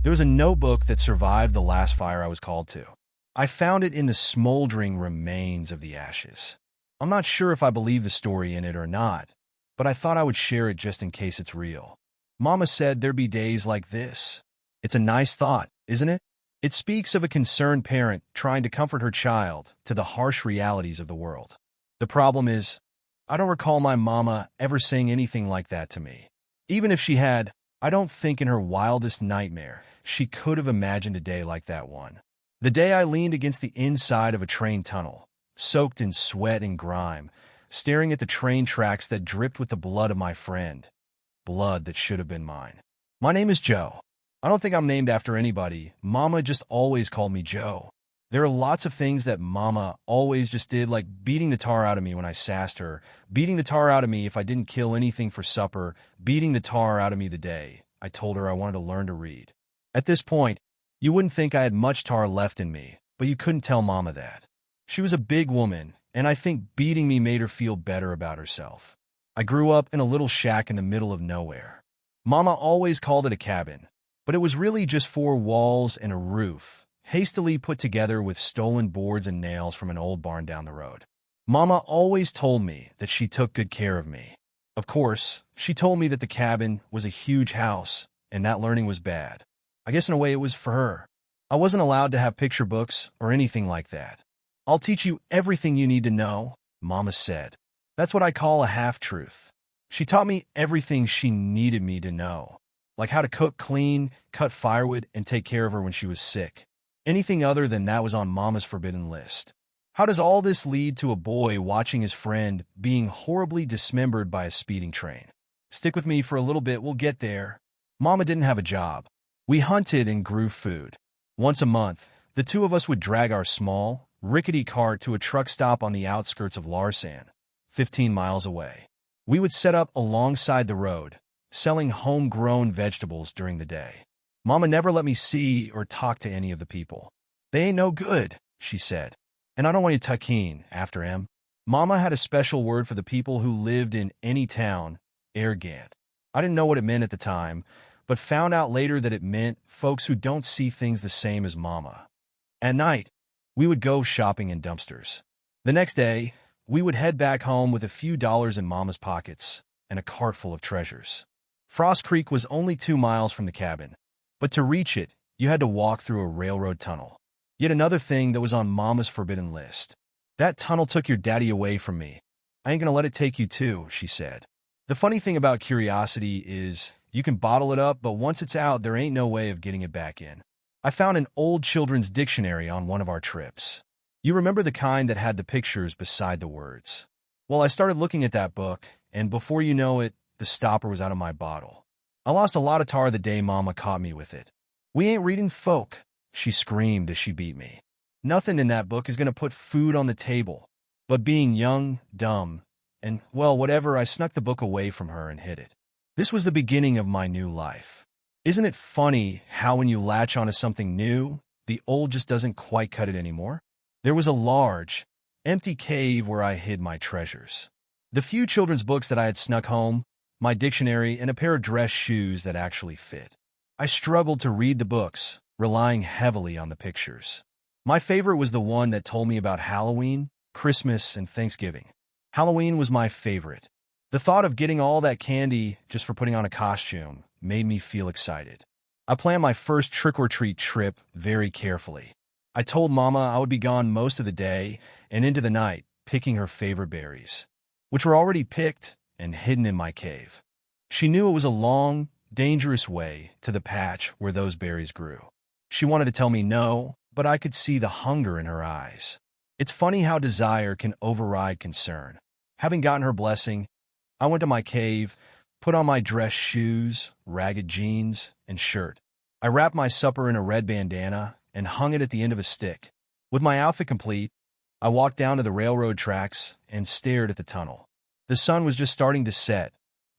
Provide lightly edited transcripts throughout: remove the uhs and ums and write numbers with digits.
There was a notebook that survived the last fire I was called to. I found it in the smoldering remains of the ashes. I'm not sure if I believe the story in it or not, but I thought I would share it just in case it's real. Mama said there'd be days like this. It's a nice thought, isn't it? It speaks of a concerned parent trying to comfort her child to the harsh realities of the world. The problem is, I don't recall my mama ever saying anything like that to me. Even if she had, I don't think in her wildest nightmare she could have imagined a day like that one. The day I leaned against the inside of a train tunnel, soaked in sweat and grime, staring at the train tracks that dripped with the blood of my friend. Blood that should have been mine. My name is Joe. I don't think I'm named after anybody. Mama just always called me Joe. There are lots of things that Mama always just did, like beating the tar out of me when I sassed her, beating the tar out of me if I didn't kill anything for supper, beating the tar out of me the day I told her I wanted to learn to read. At this point, you wouldn't think I had much tar left in me, but you couldn't tell Mama that. She was a big woman, and I think beating me made her feel better about herself. I grew up in a little shack in the middle of nowhere. Mama always called it a cabin, but it was really just 4 walls and a roof, hastily put together with stolen boards and nails from an old barn down the road. Mama always told me that she took good care of me. Of course, she told me that the cabin was a huge house, and that learning was bad. I guess in a way it was for her. I wasn't allowed to have picture books or anything like that. I'll teach you everything you need to know, Mama said. That's what I call a half-truth. She taught me everything she needed me to know, like how to cook, clean, cut firewood, and take care of her when she was sick. Anything other than that was on Mama's forbidden list. How does all this lead to a boy watching his friend being horribly dismembered by a speeding train? Stick with me for a little bit, we'll get there. Mama didn't have a job. We hunted and grew food. Once a month, the two of us would drag our small, rickety cart to a truck stop on the outskirts of Larsan, 15 miles away. We would set up alongside the road, selling homegrown vegetables during the day. Mama never let me see or talk to any of the people. They ain't no good, she said. And I don't want you tucking after him. Mama had a special word for the people who lived in any town, arrogant. I didn't know what it meant at the time, but found out later that it meant folks who don't see things the same as Mama. At night, we would go shopping in dumpsters. The next day, we would head back home with a few dollars in Mama's pockets and a cart full of treasures. Frost Creek was only 2 miles from the cabin, but to reach it, you had to walk through a railroad tunnel. Yet another thing that was on Mama's forbidden list. That tunnel took your daddy away from me. I ain't gonna let it take you too, she said. The funny thing about curiosity is you can bottle it up, but once it's out, there ain't no way of getting it back in. I found an old children's dictionary on one of our trips. You remember the kind that had the pictures beside the words? Well, I started looking at that book, and before you know it, the stopper was out of my bottle. I lost a lot of tar the day Mama caught me with it. We ain't reading folk, she screamed as she beat me. Nothing in that book is going to put food on the table. But being young, dumb, and, well, whatever, I snuck the book away from her and hid it. This was the beginning of my new life. Isn't it funny how when you latch onto something new, the old just doesn't quite cut it anymore? There was a large, empty cave where I hid my treasures. The few children's books that I had snuck home, my dictionary, and a pair of dress shoes that actually fit. I struggled to read the books, relying heavily on the pictures. My favorite was the one that told me about Halloween, Christmas, and Thanksgiving. Halloween was my favorite. The thought of getting all that candy just for putting on a costume made me feel excited. I planned my first trick-or-treat trip very carefully. I told Mama I would be gone most of the day and into the night, picking her favorite berries, which were already picked and hidden in my cave. She knew it was a long, dangerous way to the patch where those berries grew. She wanted to tell me no, but I could see the hunger in her eyes. It's funny how desire can override concern. Having gotten her blessing, I went to my cave, put on my dress shoes, ragged jeans, and shirt. I wrapped my supper in a red bandana and hung it at the end of a stick. With my outfit complete, I walked down to the railroad tracks and stared at the tunnel. The sun was just starting to set,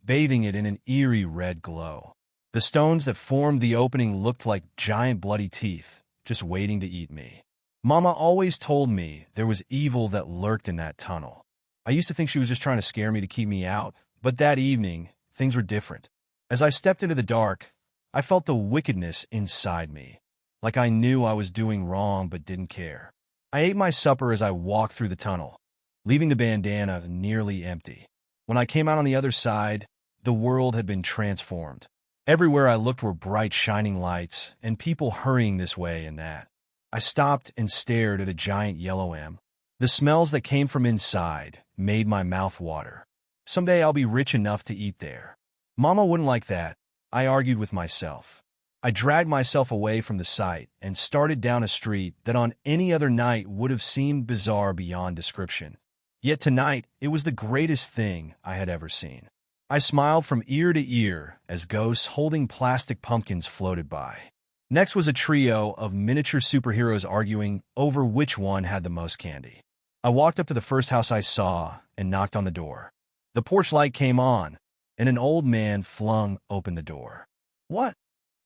bathing it in an eerie red glow. The stones that formed the opening looked like giant bloody teeth, just waiting to eat me. Mama always told me there was evil that lurked in that tunnel. I used to think she was just trying to scare me to keep me out, but that evening, things were different. As I stepped into the dark, I felt the wickedness inside me, like I knew I was doing wrong but didn't care. I ate my supper as I walked through the tunnel, leaving the bandana nearly empty. When I came out on the other side, the world had been transformed. Everywhere I looked were bright, shining lights, and people hurrying this way and that. I stopped and stared at a giant yellow M. The smells that came from inside made my mouth water. Someday I'll be rich enough to eat there. Mama wouldn't like that, I argued with myself. I dragged myself away from the sight and started down a street that on any other night would have seemed bizarre beyond description. Yet tonight, it was the greatest thing I had ever seen. I smiled from ear to ear as ghosts holding plastic pumpkins floated by. Next was a trio of miniature superheroes arguing over which one had the most candy. I walked up to the first house I saw and knocked on the door. The porch light came on, and an old man flung open the door. "What?"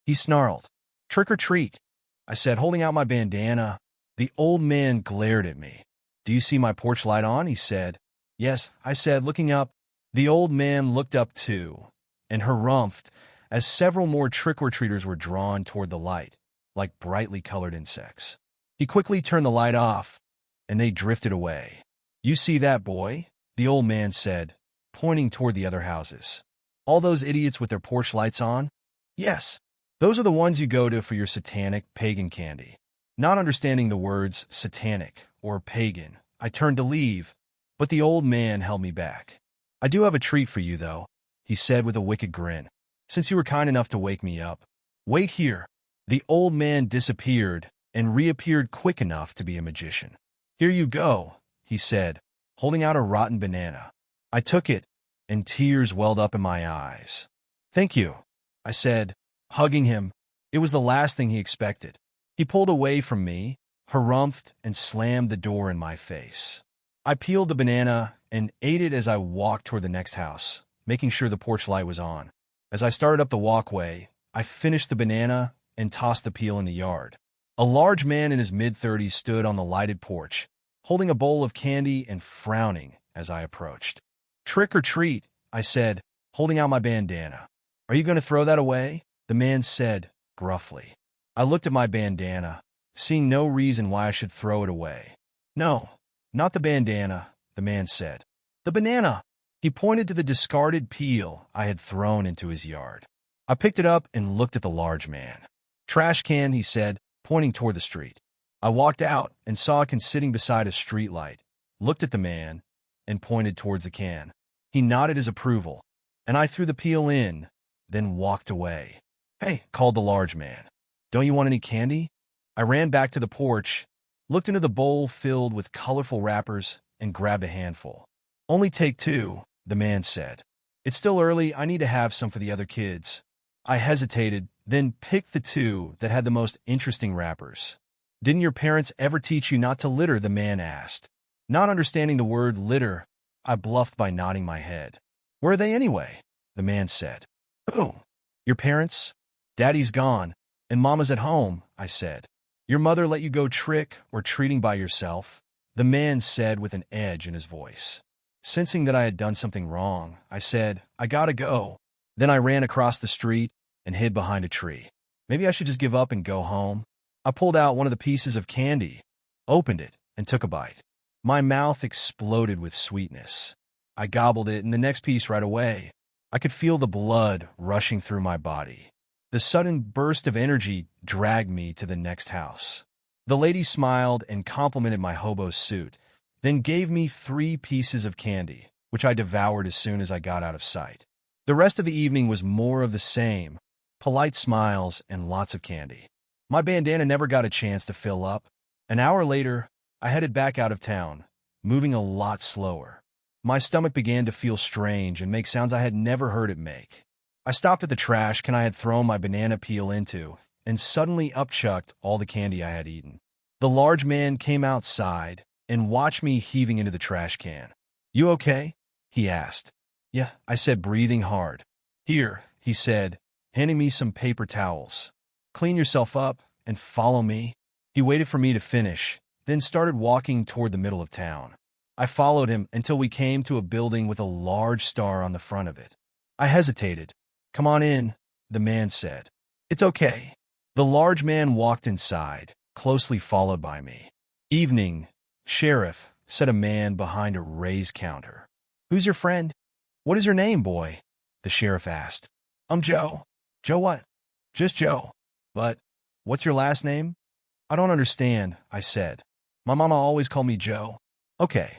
he snarled. "Trick or treat," I said, holding out my bandana. The old man glared at me. "Do you see my porch light on?" he said. "Yes," I said, looking up. The old man looked up too, and harumphed as several more trick-or-treaters were drawn toward the light, like brightly colored insects. He quickly turned the light off, and they drifted away. "You see that, boy?" the old man said, pointing toward the other houses. "All those idiots with their porch lights on? Yes, those are the ones you go to for your satanic, pagan candy." Not understanding the words satanic or pagan, I turned to leave, but the old man held me back. "I do have a treat for you, though," he said with a wicked grin, "since you were kind enough to wake me up. Wait here." The old man disappeared and reappeared quick enough to be a magician. "Here you go," he said, holding out a rotten banana. I took it, and tears welled up in my eyes. "Thank you," I said, hugging him. It was the last thing he expected. He pulled away from me, harumphed, and slammed the door in my face. I peeled the banana and ate it as I walked toward the next house, making sure the porch light was on. As I started up the walkway, I finished the banana and tossed the peel in the yard. A large man in his mid-30s stood on the lighted porch, holding a bowl of candy and frowning as I approached. "Trick or treat," I said, holding out my bandana. "Are you going to throw that away?" the man said, gruffly. I looked at my bandana, seeing no reason why I should throw it away. "No, not the bandana," the man said. "The banana!" He pointed to the discarded peel I had thrown into his yard. I picked it up and looked at the large man. "Trash can," he said, pointing toward the street. I walked out and saw a can sitting beside a streetlight, looked at the man, and pointed towards the can. He nodded his approval, and I threw the peel in, then walked away. "Hey," called the large man. "Don't you want any candy?" I ran back to the porch, looked into the bowl filled with colorful wrappers, and grabbed a handful. "Only take 2, the man said. "It's still early, I need to have some for the other kids." I hesitated, then picked the 2 that had the most interesting wrappers. "Didn't your parents ever teach you not to litter?" the man asked. Not understanding the word litter, I bluffed by nodding my head. "Where are they anyway?" the man said. "Oh, your parents? Daddy's gone, and Mama's at home," I said. "Your mother let you go trick or treating by yourself?" the man said with an edge in his voice. Sensing that I had done something wrong, I said, "I gotta go." Then I ran across the street and hid behind a tree. Maybe I should just give up and go home. I pulled out one of the pieces of candy, opened it, and took a bite. My mouth exploded with sweetness. I gobbled it and the next piece right away. I could feel the blood rushing through my body. The sudden burst of energy dragged me to the next house. The lady smiled and complimented my hobo suit, then gave me 3 pieces of candy, which I devoured as soon as I got out of sight. The rest of the evening was more of the same, polite smiles and lots of candy. My bandana never got a chance to fill up. An hour later, I headed back out of town, moving a lot slower. My stomach began to feel strange and make sounds I had never heard it make. I stopped at the trash can I had thrown my banana peel into, and suddenly upchucked all the candy I had eaten. The large man came outside and watched me heaving into the trash can. "You okay?" he asked. "Yeah," I said, breathing hard. "Here," he said, handing me some paper towels. "Clean yourself up and follow me." He waited for me to finish, then started walking toward the middle of town. I followed him until we came to a building with a large star on the front of it. I hesitated. "Come on in," the man said. It's okay. The large man walked inside, closely followed by me. Evening, Sheriff, said a man behind a raised counter. Who's your friend? What is your name, boy? The sheriff asked. I'm Joe. Joe what? Just Joe. But, what's your last name? I don't understand, I said. My mama always called me Joe. Okay.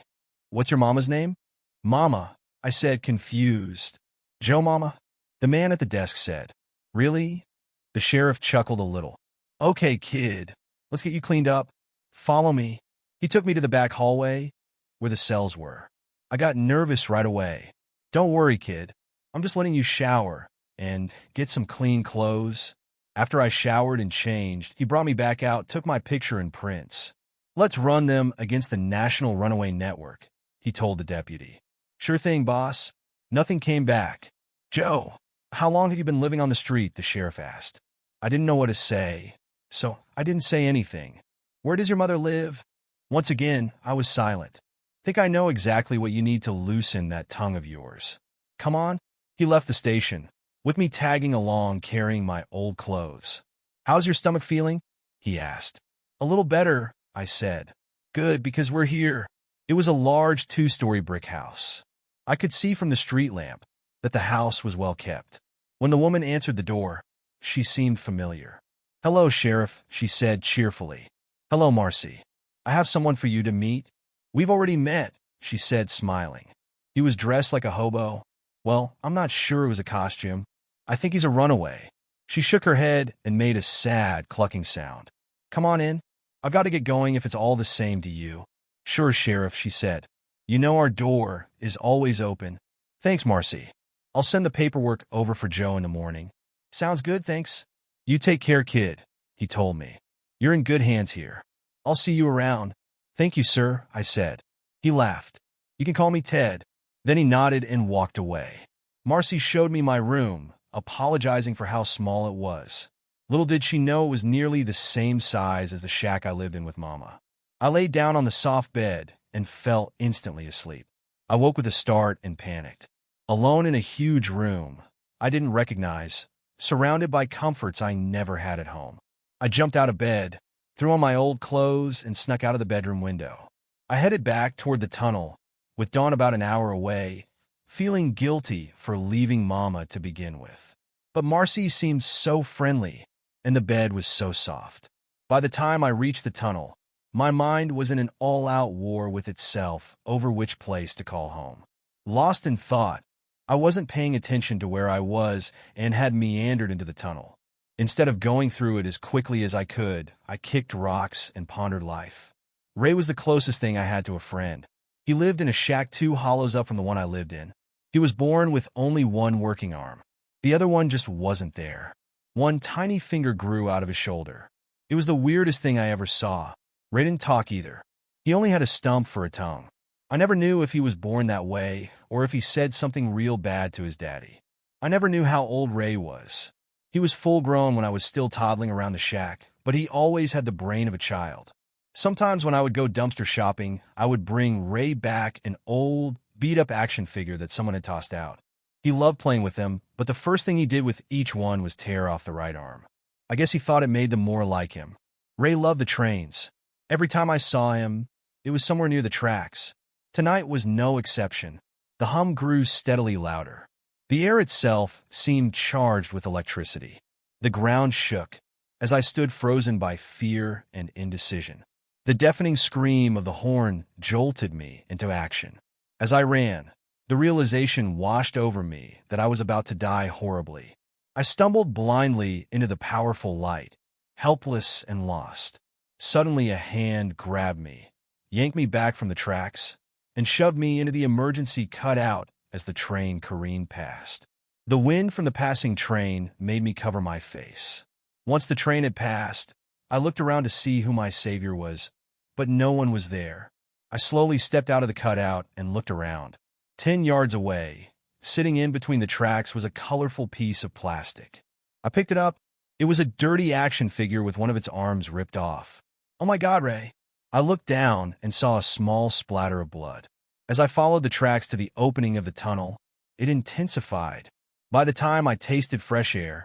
What's your mama's name? Mama, I said, confused. Joe Mama? The man at the desk said. Really? The sheriff chuckled a little. Okay, kid. Let's get you cleaned up. Follow me. He took me to the back hallway, where the cells were. I got nervous right away. Don't worry, kid. I'm just letting you shower and get some clean clothes. After I showered and changed, he brought me back out, took my picture and prints. Let's run them against the National Runaway Network, he told the deputy. Sure thing, boss. Nothing came back. Joe, how long have you been living on the street? The sheriff asked. I didn't know what to say, so I didn't say anything. Where does your mother live? Once again, I was silent. Think I know exactly what you need to loosen that tongue of yours. Come on. He left the station, with me tagging along carrying my old clothes. How's your stomach feeling? He asked. A little better, I said. Good, because we're here. It was a large 2-story brick house. I could see from the street lamp that the house was well kept. When the woman answered the door, she seemed familiar. Hello, Sheriff, she said cheerfully. Hello, Marcy. I have someone for you to meet. We've already met, she said, smiling. He was dressed like a hobo. Well, I'm not sure it was a costume. I think he's a runaway. She shook her head and made a sad, clucking sound. Come on in. I've got to get going if it's all the same to you. Sure, Sheriff, she said. You know our door is always open. Thanks, Marcy. I'll send the paperwork over for Joe in the morning. Sounds good, thanks. You take care, kid, he told me. You're in good hands here. I'll see you around. Thank you, sir, I said. He laughed. You can call me Ted. Then he nodded and walked away. Marcy showed me my room, apologizing for how small it was. Little did she know it was nearly the same size as the shack I lived in with Mama. I laid down on the soft bed and fell instantly asleep. I woke with a start and panicked. Alone in a huge room I didn't recognize, surrounded by comforts I never had at home. I jumped out of bed, threw on my old clothes, and snuck out of the bedroom window. I headed back toward the tunnel, with Dawn about an hour away, feeling guilty for leaving Mama to begin with. But Marcy seemed so friendly, and the bed was so soft. By the time I reached the tunnel, my mind was in an all-out war with itself over which place to call home. Lost in thought, I wasn't paying attention to where I was and had meandered into the tunnel. Instead of going through it as quickly as I could, I kicked rocks and pondered life. Ray was the closest thing I had to a friend. He lived in a shack 2 hollows up from the one I lived in. He was born with only one working arm. The other one just wasn't there. One tiny finger grew out of his shoulder. It was the weirdest thing I ever saw. Ray didn't talk either. He only had a stump for a tongue. I never knew if he was born that way or if he said something real bad to his daddy. I never knew how old Ray was. He was full-grown when I was still toddling around the shack, but he always had the brain of a child. Sometimes when I would go dumpster shopping, I would bring Ray back an old, beat-up action figure that someone had tossed out. He loved playing with them, but the first thing he did with each one was tear off the right arm. I guess he thought it made them more like him. Ray loved the trains. Every time I saw him, it was somewhere near the tracks. Tonight was no exception. The hum grew steadily louder. The air itself seemed charged with electricity. The ground shook as I stood frozen by fear and indecision. The deafening scream of the horn jolted me into action. As I ran, the realization washed over me that I was about to die horribly. I stumbled blindly into the powerful light, helpless and lost. Suddenly a hand grabbed me, yanked me back from the tracks, and shoved me into the emergency cutout as the train careened past. The wind from the passing train made me cover my face. Once the train had passed, I looked around to see who my savior was, but no one was there. I slowly stepped out of the cutout and looked around. 10 yards away, sitting in between the tracks, was a colorful piece of plastic. I picked it up. It was a dirty action figure with one of its arms ripped off. Oh my God, Ray. I looked down and saw a small splatter of blood. As I followed the tracks to the opening of the tunnel, it intensified. By the time I tasted fresh air,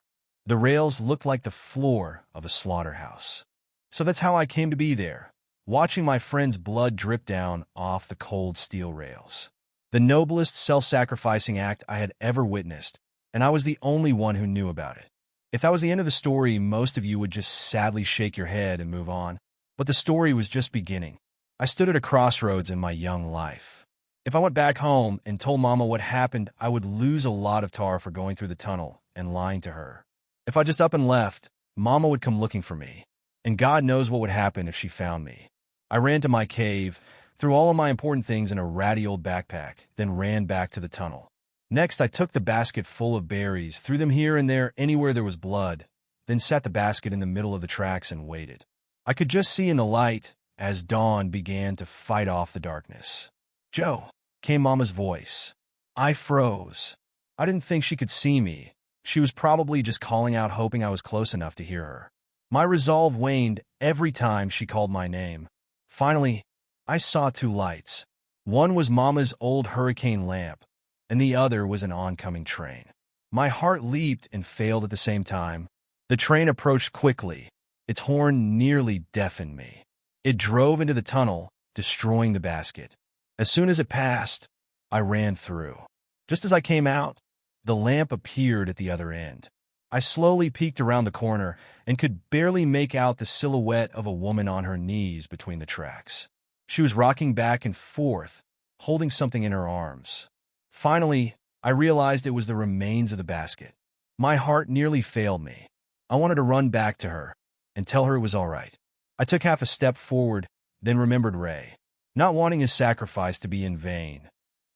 The rails looked like the floor of a slaughterhouse. So that's how I came to be there, watching my friend's blood drip down off the cold steel rails. The noblest self-sacrificing act I had ever witnessed, and I was the only one who knew about it. If that was the end of the story, most of you would just sadly shake your head and move on. But the story was just beginning. I stood at a crossroads in my young life. If I went back home and told Mama what happened, I would lose a lot of tar for going through the tunnel and lying to her. If I just up and left, Mama would come looking for me, and God knows what would happen if she found me. I ran to my cave, threw all of my important things in a ratty old backpack, then ran back to the tunnel. Next, I took the basket full of berries, threw them here and there anywhere there was blood, then sat the basket in the middle of the tracks and waited. I could just see in the light as dawn began to fight off the darkness. "Joe," came Mama's voice. I froze. I didn't think she could see me. She was probably just calling out, hoping I was close enough to hear her. My resolve waned every time she called my name. Finally, I saw two lights. One was Mama's old hurricane lamp, and the other was an oncoming train. My heart leaped and failed at the same time. The train approached quickly. Its horn nearly deafened me. It drove into the tunnel, destroying the basket. As soon as it passed, I ran through. Just as I came out, the lamp appeared at the other end. I slowly peeked around the corner and could barely make out the silhouette of a woman on her knees between the tracks. She was rocking back and forth, holding something in her arms. Finally, I realized it was the remains of the basket. My heart nearly failed me. I wanted to run back to her and tell her it was all right. I took half a step forward, then remembered Ray, not wanting his sacrifice to be in vain.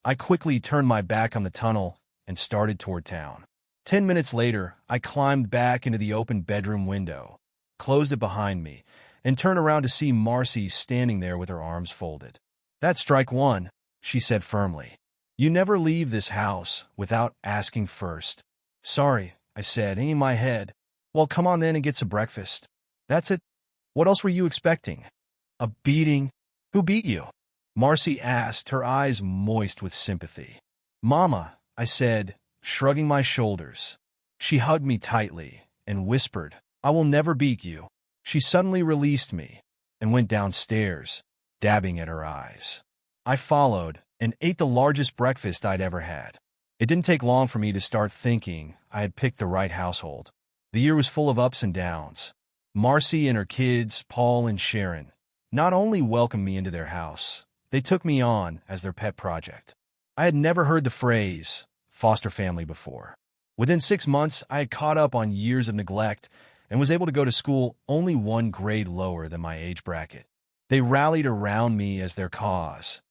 I quickly turned my back on the tunnel and started toward town. 10 minutes later, I climbed back into the open bedroom window, closed it behind me, and turned around to see Marcy standing there with her arms folded. "That's strike one," she said firmly. "You never leave this house without asking first." "Sorry," I said, hanging my head. "Well, come on then and get some breakfast." "That's it? What else were you expecting?" "A beating." "Who beat you?" Marcy asked, her eyes moist with sympathy. "Mama," I said, shrugging my shoulders. She hugged me tightly and whispered, "I will never beat you." She suddenly released me and went downstairs, dabbing at her eyes. I followed and ate the largest breakfast I'd ever had. It didn't take long for me to start thinking I had picked the right household. The year was full of ups and downs. Marcy and her kids, Paul and Sharon, not only welcomed me into their house, they took me on as their pet project. I had never heard the phrase foster family before. Within 6 months, I had caught up on years of neglect and was able to go to school only one grade lower than my age bracket. They rallied around me as their cause,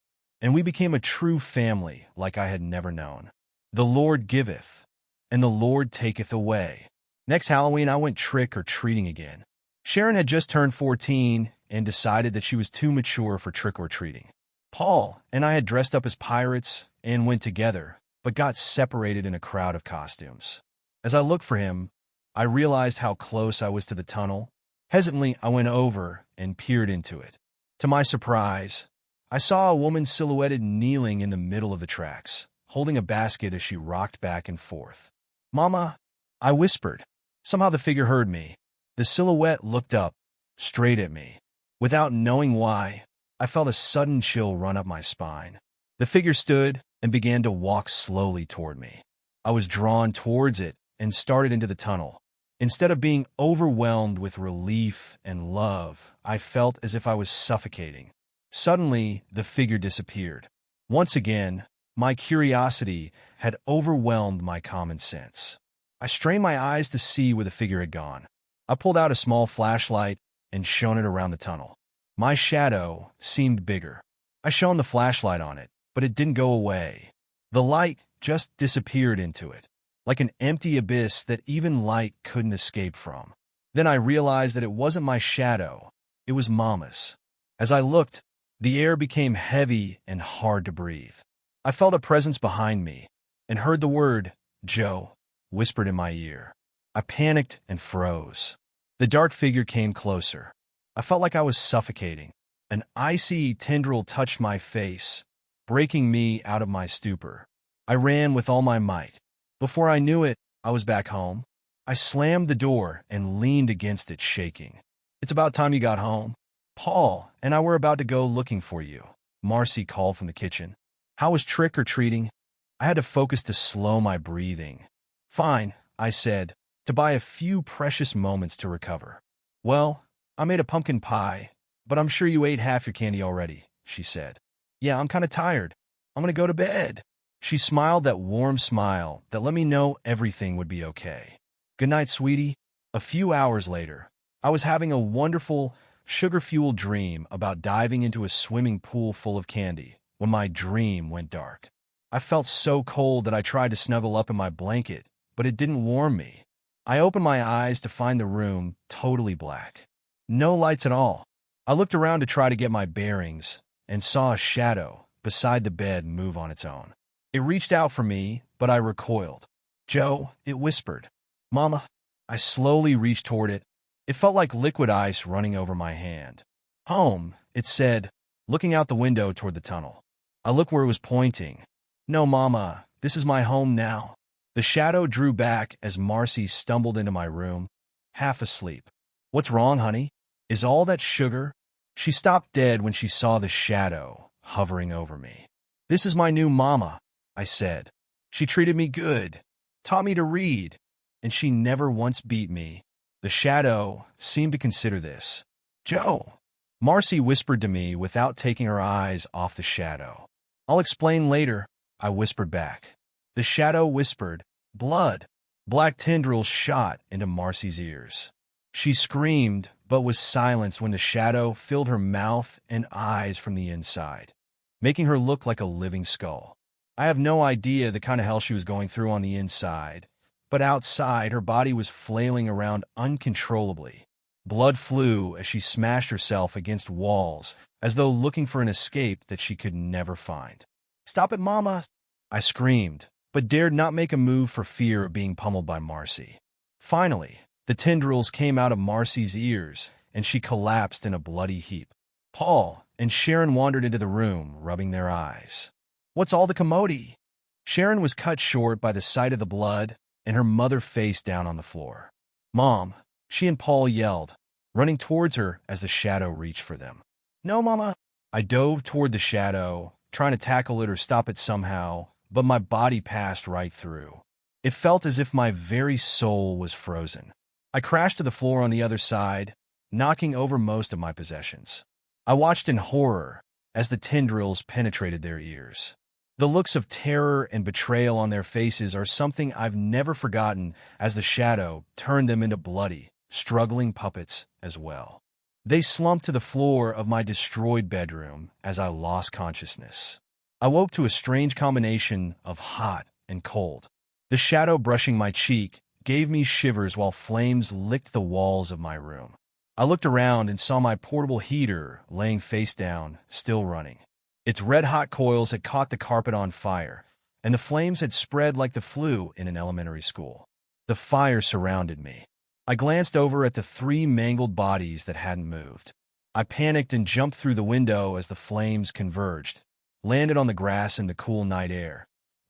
and we became a true family like I had never known. The Lord giveth, and the Lord taketh away. Next Halloween, I went trick-or-treating again. Sharon had just turned 14 and decided that she was too mature for trick-or-treating. Paul and I had dressed up as pirates and went together, but got separated in a crowd of costumes. As I looked for him, I realized how close I was to the tunnel. Hesitantly, I went over and peered into it. To my surprise, I saw a woman silhouetted kneeling in the middle of the tracks, holding a basket as she rocked back and forth. "Mama," I whispered. Somehow the figure heard me. The silhouette looked up, straight at me. Without knowing why, I felt a sudden chill run up my spine. The figure stood and began to walk slowly toward me. I was drawn towards it and started into the tunnel. Instead of being overwhelmed with relief and love, I felt as if I was suffocating. Suddenly, the figure disappeared. Once again, my curiosity had overwhelmed my common sense. I strained my eyes to see where the figure had gone. I pulled out a small flashlight and shone it around the tunnel. My shadow seemed bigger. I shone the flashlight on it, but it didn't go away. The light just disappeared into it, like an empty abyss that even light couldn't escape from. Then I realized that it wasn't my shadow, it was Mama's. As I looked, the air became heavy and hard to breathe. I felt a presence behind me and heard the word, "Joe," whispered in my ear. I panicked and froze. The dark figure came closer. I felt like I was suffocating. An icy tendril touched my face, breaking me out of my stupor. I ran with all my might. Before I knew it, I was back home. I slammed the door and leaned against it, shaking. "It's about time you got home. Paul and I were about to go looking for you," Marcy called from the kitchen. "How was trick-or-treating?" I had to focus to slow my breathing. "Fine," I said, to buy a few precious moments to recover. "Well, I made a pumpkin pie, but I'm sure you ate half your candy already," she said. "Yeah, I'm kind of tired. I'm gonna go to bed." She smiled that warm smile that let me know everything would be okay. "Good night, sweetie." A few hours later, I was having a wonderful, sugar-fueled dream about diving into a swimming pool full of candy when my dream went dark. I felt so cold that I tried to snuggle up in my blanket, but it didn't warm me. I opened my eyes to find the room totally black. No lights at all. I looked around to try to get my bearings and saw a shadow beside the bed move on its own. It reached out for me, but I recoiled. "Joe," it whispered. "Mama." I slowly reached toward it. It felt like liquid ice running over my hand. "Home," it said, looking out the window toward the tunnel. I looked where it was pointing. "No, Mama, this is my home now." The shadow drew back as Marcy stumbled into my room, half asleep. "What's wrong, honey? Is all that sugar?" She stopped dead when she saw the shadow hovering over me. "This is my new mama," I said. "She treated me good, taught me to read, and she never once beat me." The shadow seemed to consider this. "Joe," Marcy whispered to me without taking her eyes off the shadow. "I'll explain later," I whispered back. The shadow whispered, "Blood." Black tendrils shot into Marcy's ears. She screamed, but was silenced when the shadow filled her mouth and eyes from the inside, making her look like a living skull. I have no idea the kind of hell she was going through on the inside, but outside her body was flailing around uncontrollably. Blood flew as she smashed herself against walls, as though looking for an escape that she could never find. "Stop it, Mama!" I screamed, but dared not make a move for fear of being pummeled by Marcy. Finally, the tendrils came out of Marcy's ears, and she collapsed in a bloody heap. Paul and Sharon wandered into the room, rubbing their eyes. "What's all the commodity?" Sharon was cut short by the sight of the blood, and her mother face down on the floor. "Mom," she and Paul yelled, running towards her as the shadow reached for them. "No, Mama." I dove toward the shadow, trying to tackle it or stop it somehow, but my body passed right through. It felt as if my very soul was frozen. I crashed to the floor on the other side, knocking over most of my possessions. I watched in horror as the tendrils penetrated their ears. The looks of terror and betrayal on their faces are something I've never forgotten as the shadow turned them into bloody, struggling puppets as well. They slumped to the floor of my destroyed bedroom as I lost consciousness. I woke to a strange combination of hot and cold. The shadow brushing my cheek gave me shivers while flames licked the walls of my room. I looked around and saw my portable heater laying face down, still running. Its red-hot coils had caught the carpet on fire, and the flames had spread like the flu in an elementary school. The fire surrounded me. I glanced over at the 3 mangled bodies that hadn't moved. I panicked and jumped through the window as the flames converged, landed on the grass in the cool night air,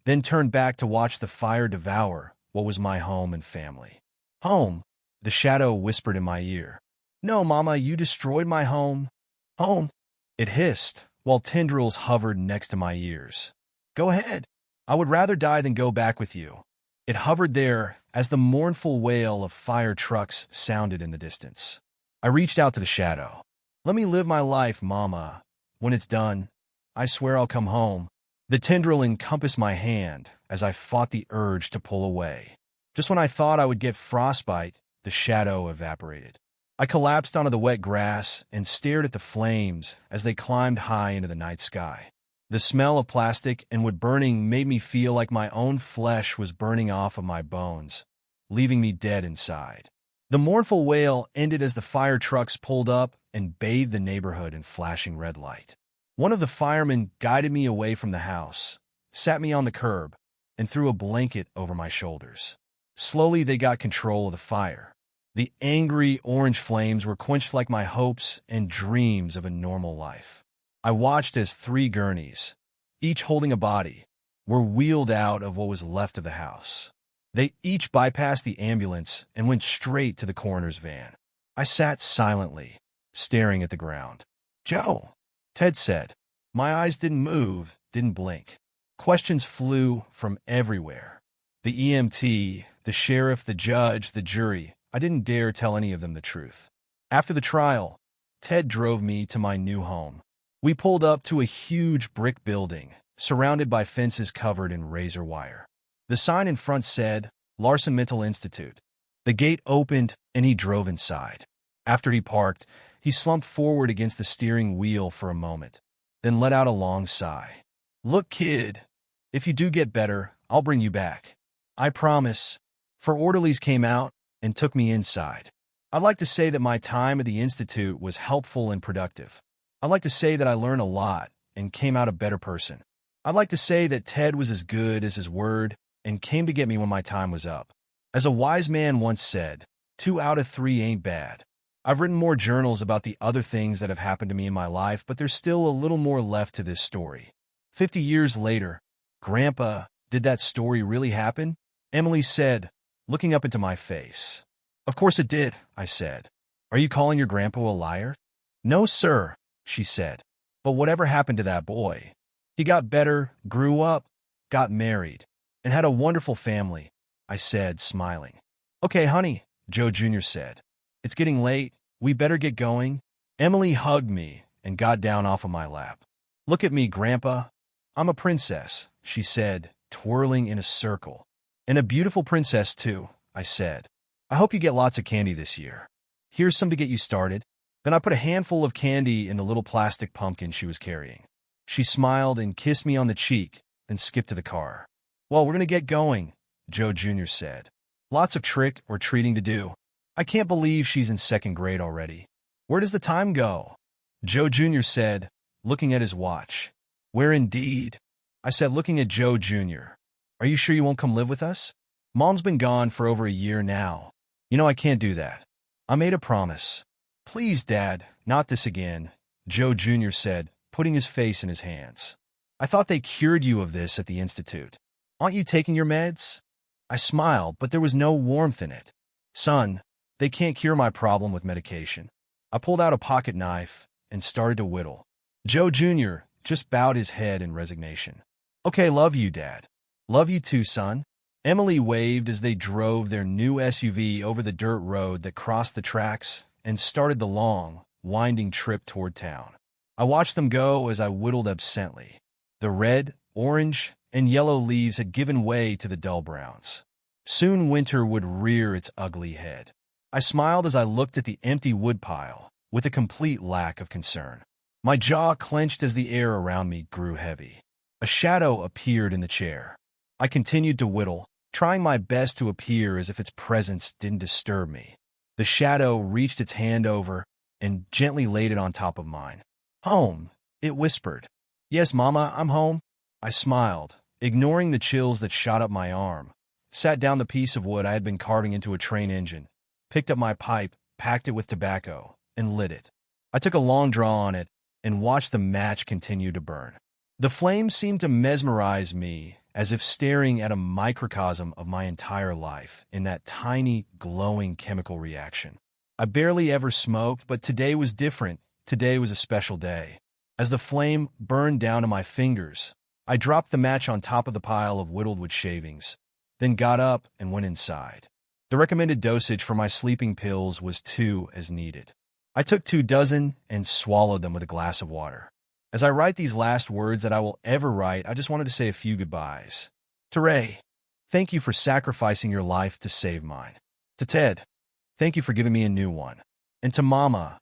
then turned back to watch the fire devour what was my home and family. "Home," the shadow whispered in my ear. "No, Mama, you destroyed my home." "Home," it hissed, while tendrils hovered next to my ears. "Go ahead. I would rather die than go back with you." It hovered there as the mournful wail of fire trucks sounded in the distance. I reached out to the shadow. "Let me live my life, Mama. When it's done, I swear I'll come home." The tendril encompassed my hand as I fought the urge to pull away. Just when I thought I would get frostbite, the shadow evaporated. I collapsed onto the wet grass and stared at the flames as they climbed high into the night sky. The smell of plastic and wood burning made me feel like my own flesh was burning off of my bones, leaving me dead inside. The mournful wail ended as the fire trucks pulled up and bathed the neighborhood in flashing red light. One of the firemen guided me away from the house, sat me on the curb, and threw a blanket over my shoulders. Slowly, they got control of the fire. The angry orange flames were quenched like my hopes and dreams of a normal life. I watched as 3 gurneys, each holding a body, were wheeled out of what was left of the house. They each bypassed the ambulance and went straight to the coroner's van. I sat silently, staring at the ground. "Joe," Ted said. My eyes didn't move, didn't blink. Questions flew from everywhere. The EMT, the sheriff, the judge, the jury. I didn't dare tell any of them the truth. After the trial, Ted drove me to my new home. We pulled up to a huge brick building, surrounded by fences covered in razor wire. The sign in front said, Larson Mental Institute. The gate opened, and he drove inside. After he parked, he slumped forward against the steering wheel for a moment, then let out a long sigh. "Look, kid, if you do get better, I'll bring you back. I promise." 4 orderlies came out and took me inside. I'd like to say that my time at the Institute was helpful and productive. I'd like to say that I learned a lot and came out a better person. I'd like to say that Ted was as good as his word and came to get me when my time was up. As a wise man once said, 2 out of 3 ain't bad. I've written more journals about the other things that have happened to me in my life, but there's still a little more left to this story. 50 years later, Grandpa, did that story really happen? Emily said, looking up into my face. Of course it did, I said. Are you calling your grandpa a liar? No, sir, she said. But whatever happened to that boy? He got better, grew up, got married, and had a wonderful family, I said, smiling. Okay, honey, Joe Jr. said. It's getting late. We better get going. Emily hugged me and got down off of my lap. Look at me, Grandpa. I'm a princess, she said, twirling in a circle. And a beautiful princess, too, I said. I hope you get lots of candy this year. Here's some to get you started. Then I put a handful of candy in the little plastic pumpkin she was carrying. She smiled and kissed me on the cheek, then skipped to the car. Well, we're going to get going, Joe Jr. said. Lots of trick or treating to do. I can't believe she's in 2nd grade already. Where does the time go? Joe Jr. said, looking at his watch. Where indeed? I said, looking at Joe Jr. Are you sure you won't come live with us? Mom's been gone for over a year now. You know I can't do that. I made a promise. Please, Dad, not this again, Joe Jr. said, putting his face in his hands. I thought they cured you of this at the Institute. Aren't you taking your meds? I smiled, but there was no warmth in it. Son, they can't cure my problem with medication. I pulled out a pocket knife and started to whittle. Joe Jr. just bowed his head in resignation. Okay, love you, Dad. Love you too, son. Emily waved as they drove their new SUV over the dirt road that crossed the tracks and started the long, winding trip toward town. I watched them go as I whittled absently. The red, orange, and yellow leaves had given way to the dull browns. Soon winter would rear its ugly head. I smiled as I looked at the empty woodpile, with a complete lack of concern. My jaw clenched as the air around me grew heavy. A shadow appeared in the chair. I continued to whittle, trying my best to appear as if its presence didn't disturb me. The shadow reached its hand over and gently laid it on top of mine. Home, it whispered. Yes, Mama, I'm home. I smiled, ignoring the chills that shot up my arm, sat down the piece of wood I had been carving into a train engine, picked up my pipe, packed it with tobacco, and lit it. I took a long draw on it and watched the match continue to burn. The flame seemed to mesmerize me, as if staring at a microcosm of my entire life in that tiny, glowing chemical reaction. I barely ever smoked, but today was different. Today was a special day. As the flame burned down to my fingers, I dropped the match on top of the pile of whittled wood shavings, then got up and went inside. The recommended dosage for my sleeping pills was 2 as needed. I took 2 dozen and swallowed them with a glass of water. As I write these last words that I will ever write, I just wanted to say a few goodbyes. To Ray, thank you for sacrificing your life to save mine. To Ted, thank you for giving me a new one. And to Mama,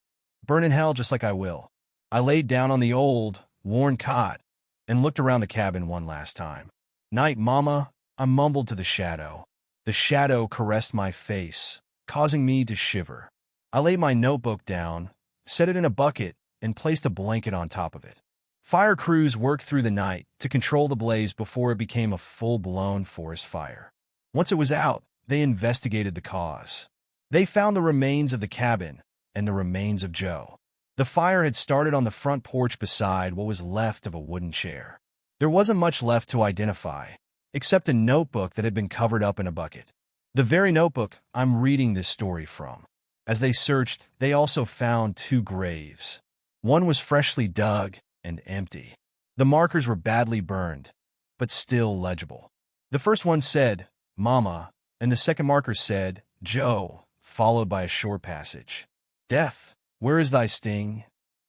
burn in hell just like I will. I laid down on the old, worn cot and looked around the cabin one last time. Night, Mama, I mumbled to the shadow. The shadow caressed my face, causing me to shiver. I laid my notebook down, set it in a bucket, and placed a blanket on top of it. Fire crews worked through the night to control the blaze before it became a full-blown forest fire. Once it was out, they investigated the cause. They found the remains of the cabin and the remains of Joe. The fire had started on the front porch beside what was left of a wooden chair. There wasn't much left to identify, except a notebook that had been covered up in a bucket. The very notebook I'm reading this story from. As they searched, they also found 2 graves. One was freshly dug and empty. The markers were badly burned, but still legible. The first one said, Mama, and the second marker said, Joe, followed by a short passage. Death, where is thy sting?